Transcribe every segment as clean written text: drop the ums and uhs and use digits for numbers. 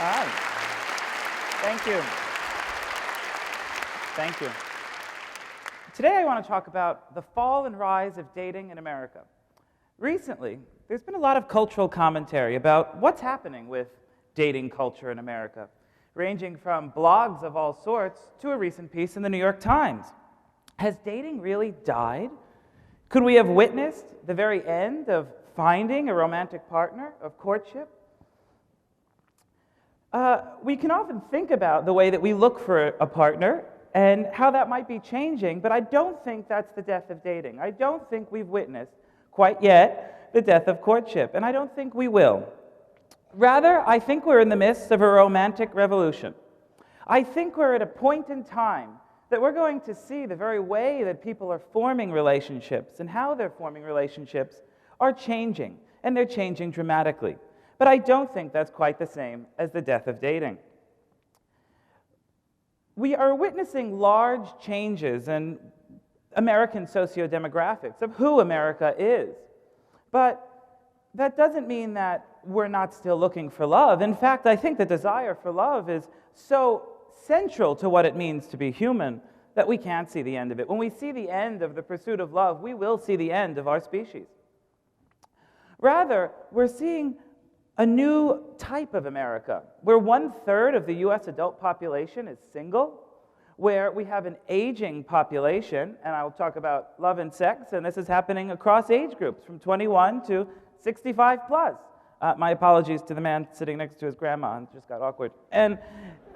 Hi. Thank you. Thank you. Today I want to talk about the fall and rise of dating in America. Recently, there's been a lot of cultural commentary about what's happening with dating culture in America, ranging from blogs of all sorts to a recent piece in the New York Times. Has dating really died? Could we have witnessed the very end of finding a romantic partner, of courtship? We can often think about the way that we look for a partner and how that might be changing, but I don't think that's the death of dating. I don't think we've witnessed quite yet the death of courtship, and I don't think we will. Rather, I think we're in the midst of a romantic revolution. I think we're at a point in time that we're going to see the very way that people are forming relationships and how they're forming relationships are changing, and they're changing dramatically. But I don't think that's quite the same as the death of dating. We are witnessing large changes in American socio-demographics of who America is. But that doesn't mean that we're not still looking for love. In fact, I think the desire for love is so central to what it means to be human that we can't see the end of it. When we see the end of the pursuit of love, we will see the end of our species. Rather, we're seeing a new type of America, where 1/3 of the U.S. adult population is single, where we have an aging population, and I'll talk about love and sex, and this is happening across age groups from 21 to 65 plus. My apologies to the man sitting next to his grandma, it just got awkward.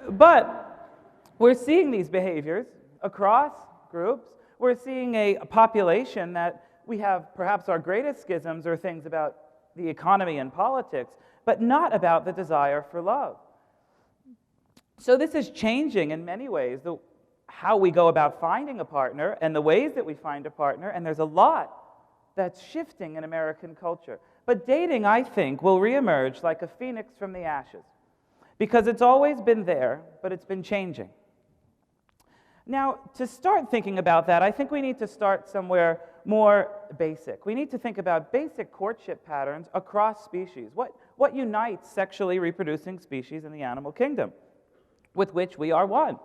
But we're seeing these behaviors across groups. We're seeing a population that we have perhaps our greatest schisms or things about the economy and politics, but not about the desire for love. So this is changing in many ways how we go about finding a partner and the ways that we find a partner, and there's a lot that's shifting in American culture. But dating, I think, will reemerge like a phoenix from the ashes, because it's always been there, but it's been changing. Now, to start thinking about that, I think we need to start somewhere more basic. We need to think about basic courtship patterns across species. What unites sexually reproducing species in the animal kingdom, with which we are one?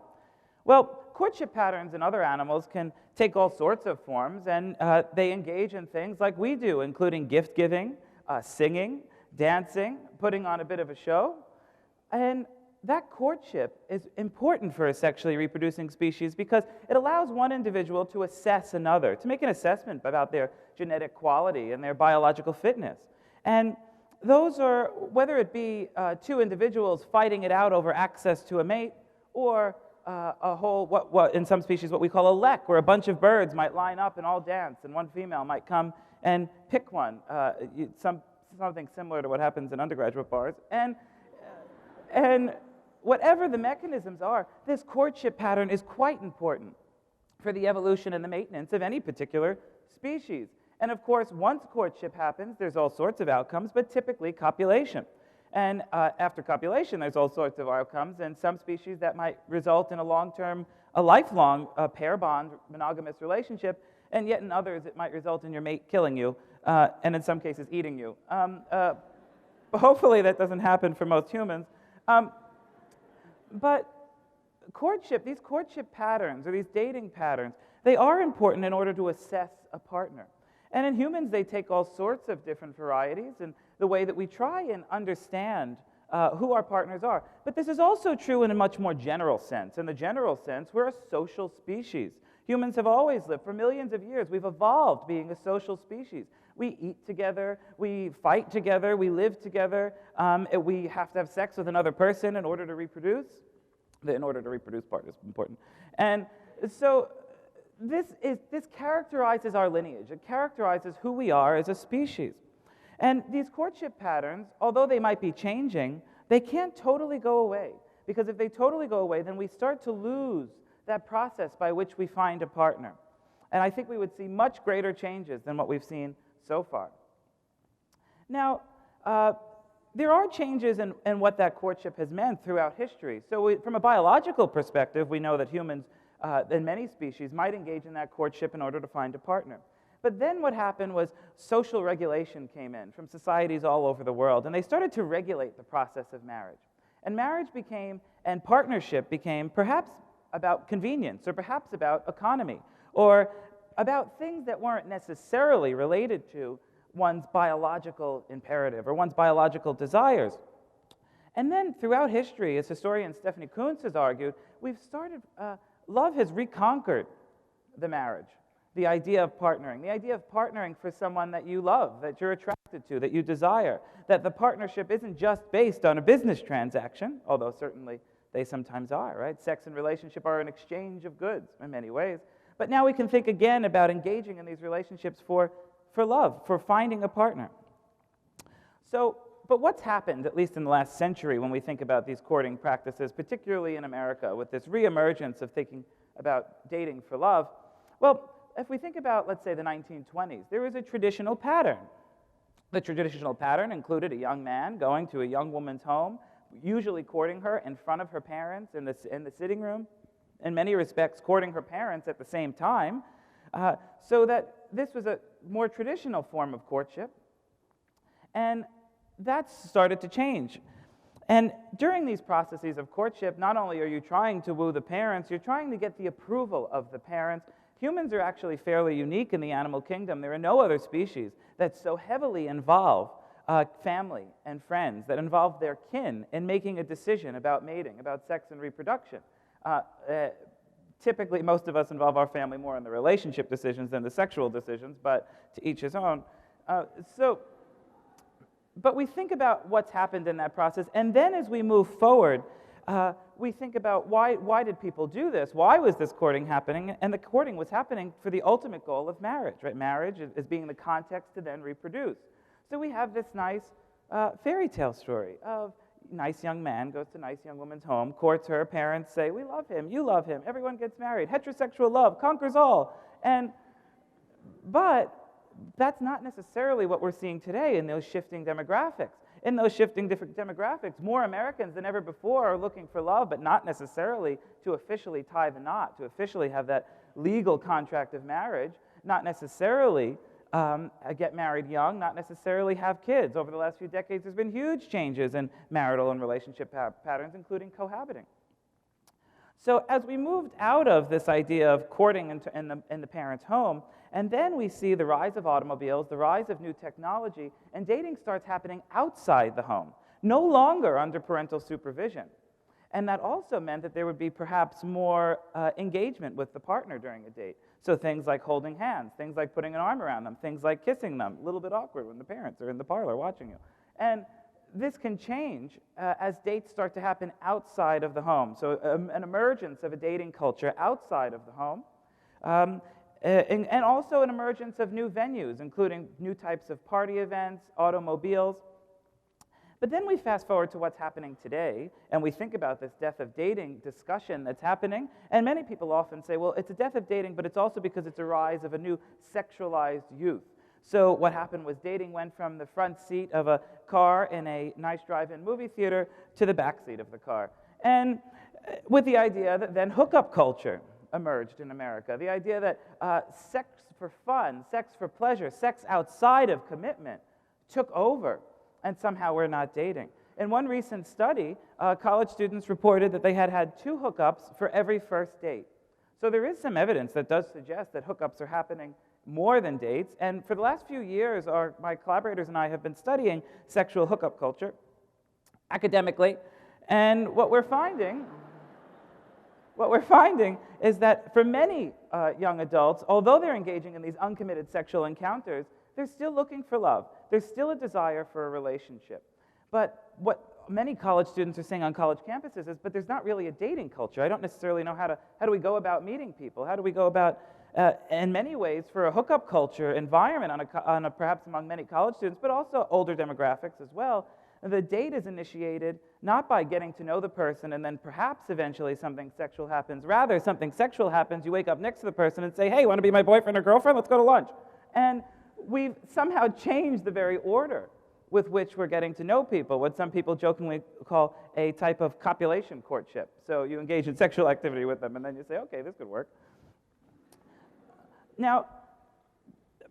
Well, courtship patterns in other animals can take all sorts of forms, and they engage in things like we do, including gift-giving, singing, dancing, putting on a bit of a show. And that courtship is important for a sexually reproducing species because it allows one individual to assess another, to make an assessment about their genetic quality and their biological fitness. And those are, whether it be two individuals fighting it out over access to a mate, or a whole, what in some species what we call a lek, where a bunch of birds might line up and all dance, and one female might come and pick one, something similar to what happens in undergraduate bars. And whatever the mechanisms are, this courtship pattern is quite important for the evolution and the maintenance of any particular species. And of course, once courtship happens, there's all sorts of outcomes, but typically copulation. And after copulation, there's all sorts of outcomes. In some species, that might result in a lifelong pair bond, monogamous relationship, and yet in others, it might result in your mate killing you, and in some cases, eating you. But hopefully, that doesn't happen for most humans. But courtship, these courtship patterns, or these dating patterns, they are important in order to assess a partner. And in humans, they take all sorts of different varieties in the way that we try and understand who our partners are. But this is also true in a much more general sense. In the general sense, we're a social species. Humans have always lived. For millions of years, we've evolved being a social species. We eat together, we fight together, we live together, we have to have sex with another person in order to reproduce. The in order to reproduce part is important. And so this characterizes our lineage. It characterizes who we are as a species. And these courtship patterns, although they might be changing, they can't totally go away. Because if they totally go away, then we start to lose that process by which we find a partner. And I think we would see much greater changes than what we've seen so far. Now, there are changes in what that courtship has meant throughout history. So from a biological perspective, we know that humans and many species might engage in that courtship in order to find a partner. But then what happened was social regulation came in from societies all over the world, and they started to regulate the process of marriage. And marriage became, and partnership became, perhaps about convenience, or perhaps about economy, or about things that weren't necessarily related to one's biological imperative or one's biological desires. And then throughout history, as historian Stephanie Kuntz has argued, love has reconquered the marriage, the idea of partnering for someone that you love, that you're attracted to, that you desire, that the partnership isn't just based on a business transaction, although certainly they sometimes are, right? Sex and relationship are an exchange of goods in many ways. But now we can think again about engaging in these relationships for love, for finding a partner. But what's happened, at least in the last century, when we think about these courting practices, particularly in America, with this reemergence of thinking about dating for love? Well, if we think about, let's say, the 1920s, there was a traditional pattern. The traditional pattern included a young man going to a young woman's home, usually courting her in front of her parents in the sitting room, in many respects courting her parents at the same time, so that this was a more traditional form of courtship. And that started to change. And during these processes of courtship, not only are you trying to woo the parents, you're trying to get the approval of the parents. Humans are actually fairly unique in the animal kingdom. There are no other species that so heavily involve family and friends, that involve their kin in making a decision about mating, about sex and reproduction. Typically, most of us involve our family more in the relationship decisions than the sexual decisions, but to each his own. But we think about what's happened in that process, and then as we move forward, we think about why did people do this? Why was this courting happening? And the courting was happening for the ultimate goal of marriage, right? Marriage is being the context to then reproduce. So we have this nice fairy tale story of nice young man goes to nice young woman's home, courts her, parents say, we love him, you love him, everyone gets married, heterosexual love conquers all. But that's not necessarily what we're seeing today in those shifting demographics. In those shifting demographics, more Americans than ever before are looking for love, but not necessarily to officially tie the knot, to officially have that legal contract of marriage, not necessarily get married young, not necessarily have kids. Over the last few decades, there's been huge changes in marital and relationship patterns, including cohabiting. So as we moved out of this idea of courting in the parent's home, and then we see the rise of automobiles, the rise of new technology, and dating starts happening outside the home, no longer under parental supervision. And that also meant that there would be perhaps more engagement with the partner during a date. So things like holding hands, things like putting an arm around them, things like kissing them, a little bit awkward when the parents are in the parlor watching you. And this can change as dates start to happen outside of the home. So an emergence of a dating culture outside of the home. And also an emergence of new venues, including new types of party events, automobiles. But then we fast forward to what's happening today, and we think about this death of dating discussion that's happening, and many people often say, well, it's a death of dating, but it's also because it's a rise of a new sexualized youth. So what happened was dating went from the front seat of a car in a nice drive-in movie theater to the back seat of the car. And with the idea that then hookup culture emerged in America, the idea that sex for fun, sex for pleasure, sex outside of commitment took over, and somehow we're not dating. In one recent study, college students reported that they had had 2 hookups for every first date. So there is some evidence that does suggest that hookups are happening more than dates, and for the last few years, my collaborators and I have been studying sexual hookup culture academically, and what we're finding is that for many young adults, although they're engaging in these uncommitted sexual encounters, they're still looking for love. There's still a desire for a relationship. But what many college students are saying on college campuses is, but there's not really a dating culture. I don't necessarily know how do we go about meeting people? How do we go about, in many ways, for a hookup culture environment perhaps among many college students, but also older demographics as well, the date is initiated not by getting to know the person and then perhaps eventually something sexual happens. Rather, something sexual happens, you wake up next to the person and say, hey, want to be my boyfriend or girlfriend? Let's go to lunch. And we've somehow changed the very order with which we're getting to know people, what some people jokingly call a type of copulation courtship. So you engage in sexual activity with them, and then you say, okay, this could work. Now,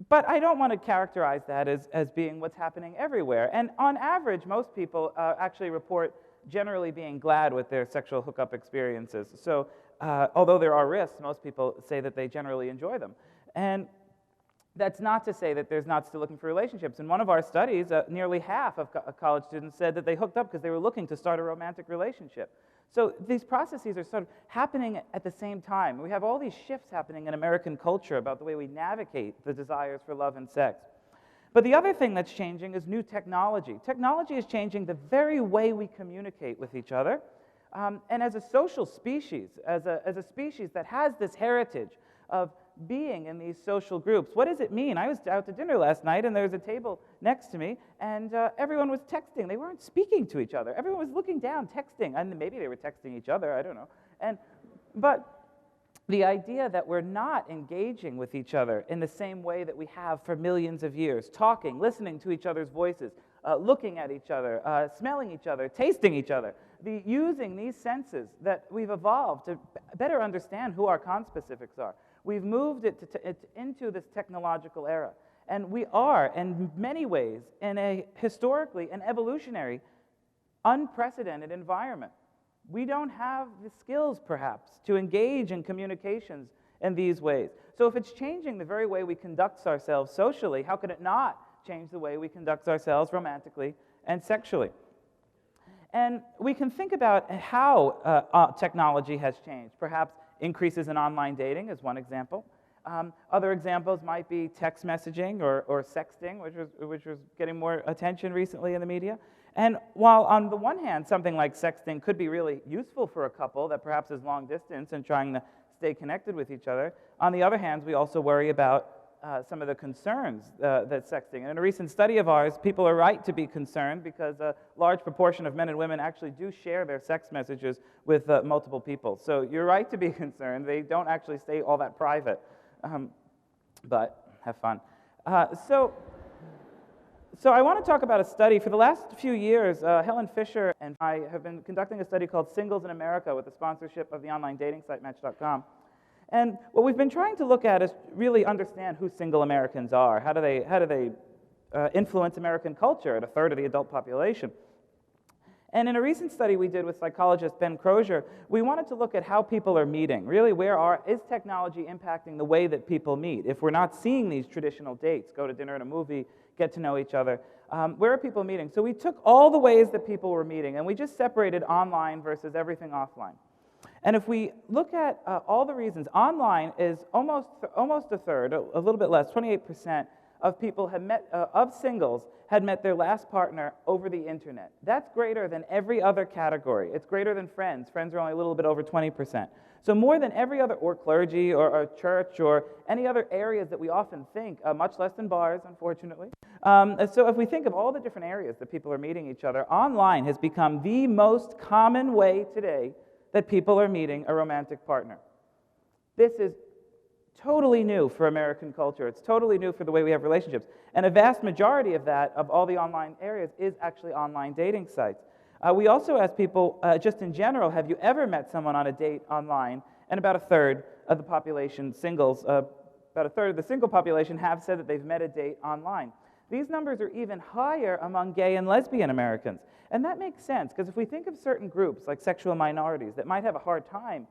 but I don't want to characterize that as being what's happening everywhere. And on average, most people actually report generally being glad with their sexual hookup experiences. So although there are risks, most people say that they generally enjoy them. And that's not to say that there's not still looking for relationships. In one of our studies, nearly half of college students said that they hooked up because they were looking to start a romantic relationship. So these processes are sort of happening at the same time. We have all these shifts happening in American culture about the way we navigate the desires for love and sex. But the other thing that's changing is new technology. Technology is changing the very way we communicate with each other. And as a social species, as a species that has this heritage of being in these social groups, what does it mean? I was out to dinner last night, and there was a table next to me, and everyone was texting. They weren't speaking to each other. Everyone was looking down, texting. And maybe they were texting each other, I don't know. But the idea that we're not engaging with each other in the same way that we have for millions of years, talking, listening to each other's voices, looking at each other, smelling each other, tasting each other, using these senses that we've evolved to better understand who our conspecifics are. We've moved it into this technological era. And we are, in many ways, in a historically and evolutionary, unprecedented environment. We don't have the skills, perhaps, to engage in communications in these ways. So if it's changing the very way we conduct ourselves socially, how could it not change the way we conduct ourselves romantically and sexually? And we can think about how technology has changed. Perhaps increases in online dating is one example. Other examples might be text messaging or sexting, which was getting more attention recently in the media. And while on the one hand, something like sexting could be really useful for a couple that perhaps is long distance and trying to stay connected with each other, on the other hand, we also worry about some of the concerns that sexting. And in a recent study of ours, people are right to be concerned because a large proportion of men and women actually do share their sex messages with multiple people. So you're right to be concerned. They don't actually stay all that private, but have fun. So I want to talk about a study. For the last few years, Helen Fisher and I have been conducting a study called Singles in America with the sponsorship of the online dating site Match.com. And what we've been trying to look at is really understand who single Americans are. How do they influence American culture at a third of the adult population? And in a recent study we did with psychologist Ben Crozier, we wanted to look at how people are meeting. Really, is technology impacting the way that people meet? If we're not seeing these traditional dates, go to dinner and a movie, get to know each other, where are people meeting? So we took all the ways that people were meeting, and we just separated online versus everything offline. And if we look at all the reasons, online is almost a third, a little bit less, 28% of people have met, of singles had met their last partner over the internet. That's greater than every other category. It's greater than friends. Friends are only a little bit over 20%. So more than every other, or clergy, or church, or any other areas that we often think, much less than bars, unfortunately. So if we think of all the different areas that people are meeting each other, online has become the most common way today that people are meeting a romantic partner. This is totally new for American culture. It's totally new for the way we have relationships. And a vast majority of that, of all the online areas, is actually online dating sites. We also asked people, just in general, have you ever met someone on a date online? And about a third of the population, singles, about a third of the single population have said that they've met a date online. These numbers are even higher among gay and lesbian Americans. And that makes sense, because if we think of certain groups, like sexual minorities, that might have a hard time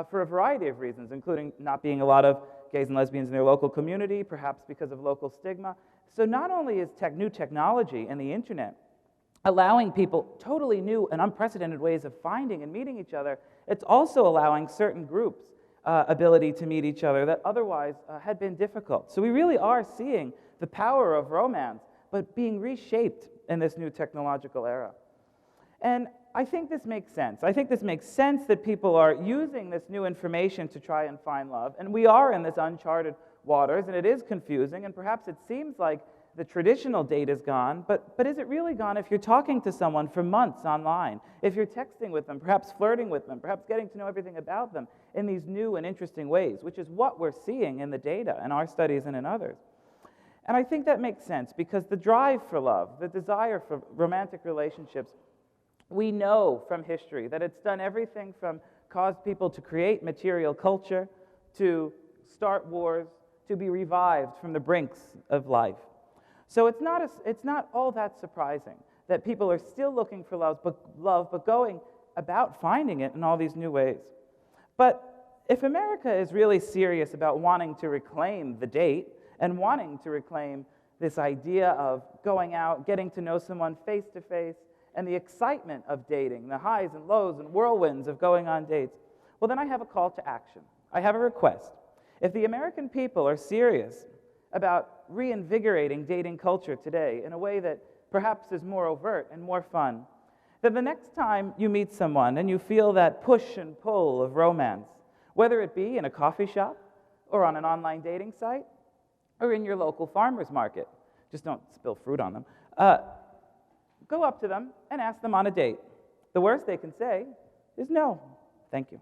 for a variety of reasons, including not being a lot of gays and lesbians in their local community, perhaps because of local stigma. So not only is new technology and the internet allowing people totally new and unprecedented ways of finding and meeting each other, it's also allowing certain groups ability to meet each other that otherwise had been difficult. So we really are seeing the power of romance, but being reshaped in this new technological era. And I think this makes sense. I think this makes sense that people are using this new information to try and find love. And we are in this uncharted waters, and it is confusing, and perhaps it seems like the traditional date is gone, but is it really gone if you're talking to someone for months online, if you're texting with them, perhaps flirting with them, perhaps getting to know everything about them in these new and interesting ways, which is what we're seeing in the data in our studies and in others. And I think that makes sense because the drive for love, the desire for romantic relationships, we know from history that it's done everything from cause people to create material culture, to start wars, to be revived from the brinks of life. So it's not all that surprising that people are still looking for love, but going about finding it in all these new ways. But if America is really serious about wanting to reclaim the date and wanting to reclaim this idea of going out, getting to know someone face to face, and the excitement of dating, the highs and lows and whirlwinds of going on dates, well, then I have a call to action. I have a request. If the American people are serious about reinvigorating dating culture today in a way that perhaps is more overt and more fun, then the next time you meet someone and you feel that push and pull of romance, whether it be in a coffee shop or on an online dating site or in your local farmer's market, just don't spill fruit on them, go up to them and ask them on a date. The worst they can say is no. Thank you.